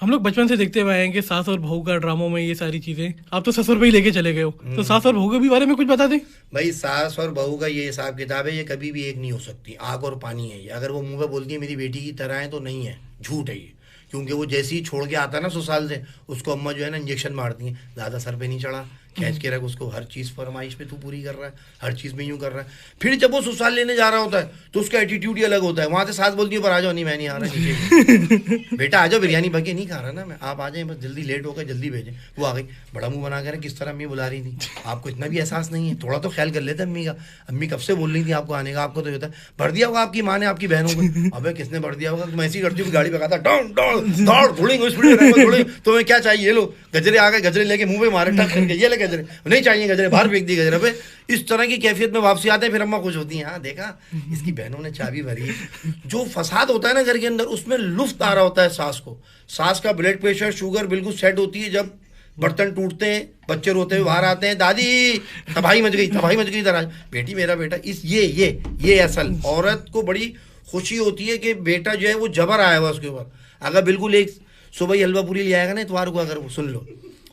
हम लोग बचपन से देखते हुए आए हैं कि सास और बहू का ड्रामों में ये सारी चीजें, आप तो ससुर पे ही लेके चले गए हो, तो सास और बहू के भी बारे में कुछ बता दें। भाई सास और बहू का ये हिसाब किताब है, ये कभी भी एक नहीं हो सकती, आग और पानी है ये। अगर वो मुंह पे बोलती है मेरी बेटी की तरह है तो नहीं है, झूठ है ये। क्योंकि वो जैसे ही छोड़ के आता है ना ससुराल से, उसको अम्मा जो है ना इंजेक्शन मारती हैं, ज़्यादा सर पे नहीं चढ़ा, खींच के रख उसको, हर चीज़ फरमाइश पे तू पूरी कर रहा है, हर चीज़ में यूँ कर रहा है। फिर जब वो ससुराल लेने जा रहा होता है तो उसका एटीट्यूड ही अलग होता है। वहाँ से सास बोलती है पर आ जाओ, नहीं मैं नहीं आ रहा नीचे बेटा आ जाओ, बिरयानी बके नहीं खा रहा ना मैं, आप आ जाए बस, जल्दी लेट हो गए जल्दी भेजें। वो आ गई, बड़ा मुंह बना कर किस तरह अम्मी बुला रही थी, आपको इतना भी एहसास नहीं है, थोड़ा तो ख्याल कर लेते अम्मी का। अम्मी कब से बोल रही थी आपको आने का, आपको तो होता है भर दिया होगा आपकी माँ ने आपकी बहनों को। अबे किसने भर दिया होगा, तुम ऐसी करती हो गाड़ी भगाता दौड़ दौड़ दौड़ थोड़ी, तुम्हें क्या चाहिए, ये लो गजरे आ गए, गजरे लेके मुंह पे मारे टक करके, ये ले गजरे, नहीं चाहिए गजरे, बाहर फेंक दी गजरे पे। इस तरह की कैफियत में वापसी आते हैं, फिर अम्मा खुश होती हैं, हाँ देखा इसकी बहनों ने चाबी भरी है। जो फसाद होता है ना घर के अंदर, उसमें लुफ्त आ रहा होता है सास को। सास का ब्लड प्रेशर शुगर बिल्कुल सेट होती है जब बर्तन टूटते हैं, बच्चे रोते हुए बाहर आते हैं, दादी तबाही मच गई इधर आ, बेटी मेरा बेटा, इस ये असल औरत को बड़ी खुशी होती है कि बेटा जो है वो जबर आया हुआ उसके ऊपर। अगर बिल्कुल एक सुबह ही हलवा पूरी ले आएगा ना इतवार को, अगर वो सुन लो,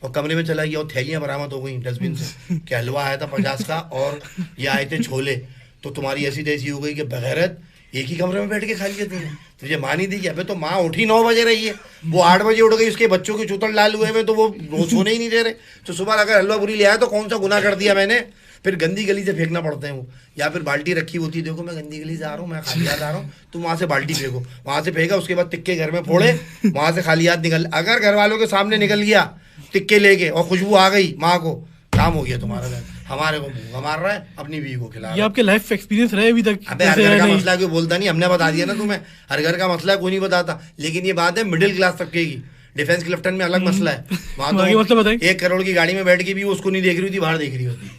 और कमरे में चला गया और थैलियां बरामद हो गई डस्टबिन से कि हलवा आया था 50 का और ये आए थे छोले, तो तुम्हारी ऐसी तैसी हो गई कि बगैरत एक ही कमरे में बैठ के खा लिए थे। तुझे माँ नहीं दी कि अबे तो माँ उठी 9 बजे रही है, वो 8 बजे उठ गई, उसके बच्चों के चूतड़ लाल हुए में तो वो सोने ही नहीं दे रहे। तो सुबह अगर हलवा पूरी ले आया तो कौन सा गुनाह कर दिया मैंने, फिर गंदी गली से फेंकना पड़ते हैं वो। या फिर बाल्टी रखी होती है, देखो मैं गंदी गली से आ रहा हूँ, मैं खाली हाथ आ रहा हूँ, तुम वहाँ से बाल्टी फेंको, वहाँ से फेंका, उसके बाद टिक्के घर में फोड़े, वहाँ से खाली हाथ निकल। अगर घर वालों के सामने निकल गया टिक्के लेके और खुशबू आ गई माँ को, काम हो गया तुम्हारा घर। हमारे को भूखा मार रहा है, अपनी बीवी को खिला रहा है। ये आपके लाइफ एक्सपीरियंस रहे अभी तक? अबे हर घर का मसला कोई बोलता नहीं, हमने बता दिया ना तुम्हें, हर घर का मसला कोई नहीं बताता। लेकिन ये बात है मिडिल क्लास तबके की, डिफेंस क्लिफ्टन में अलग मसला है, वहाँ तो मतलब 1 करोड़ की गाड़ी में बैठ के भी उसको नहीं देख रही होती, बाहर देख रही होती।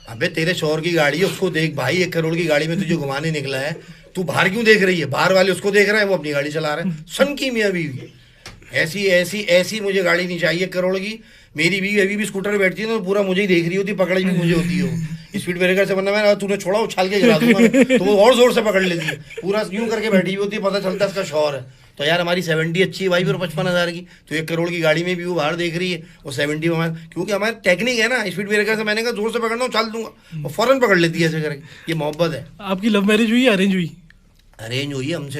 अबे तेरे शौहर की गाड़ी है, उसको देख भाई, 1 करोड़ की गाड़ी में तुझे घुमाने निकला है, तू बाहर क्यों देख रही है? बाहर वाले उसको देख रहे हैं, वो अपनी गाड़ी चला रहे हैं। सन की मियाँ बीवी, ऐसी मुझे गाड़ी नहीं चाहिए 1 करोड़ की। मेरी बीवी अभी भी स्कूटर पे बैठती है ना, पूरा मुझे ही देख रही होती, पकड़ भी मुझे होती है। स्पीड ब्रेकर से वरना मैं तूने छोड़ा उछाल के गिरा दूंगा, तो वो और जोर से पकड़ लेती है, पूरा यूं करके बैठी हुई होती है, पता चलता है इसका शौहर है। तो यार हमारी 70 अच्छी है भाई, फिर 55,000 की, तो 1 करोड़ की गाड़ी में भी वो बाहर देख रही है, और 70 में हमारे, क्योंकि हमारी टेक्निक है ना, स्पीड ब्रेकर से मैंने कहा जोर से पकड़ना उछाल दूंगा, और फौरन पकड़ लेती है ऐसे करके। ये मोहब्बत है। आपकी लव मैरिज हुई या अरेंज हुई? अरेंज हुई है हमसे।